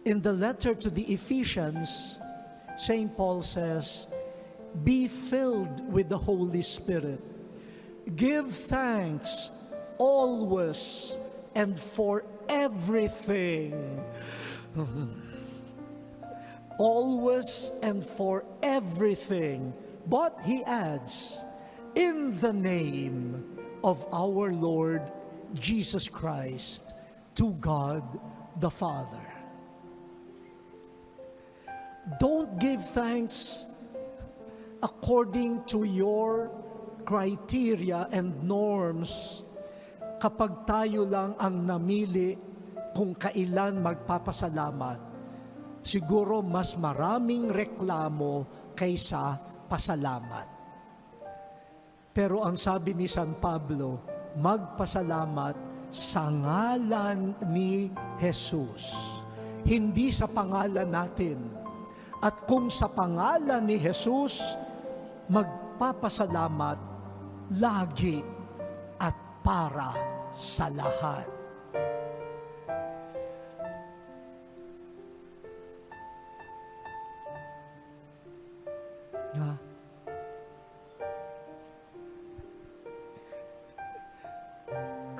In the letter to the Ephesians, St. Paul says, "Be filled with the Holy Spirit. Give thanks always and for everything." Always and for everything. But he adds, "In the name of our Lord Jesus Christ, to God the Father." Don't give thanks according to your criteria and norms kapag tayo lang ang namili kung kailan magpapasalamat. Siguro mas maraming reklamo kaysa pasalamat. Pero ang sabi ni San Pablo, magpasalamat sa ngalan ni Jesus, hindi sa pangalan natin. At kung sa pangalan ni Jesus, magpapasalamat lagi at para sa lahat.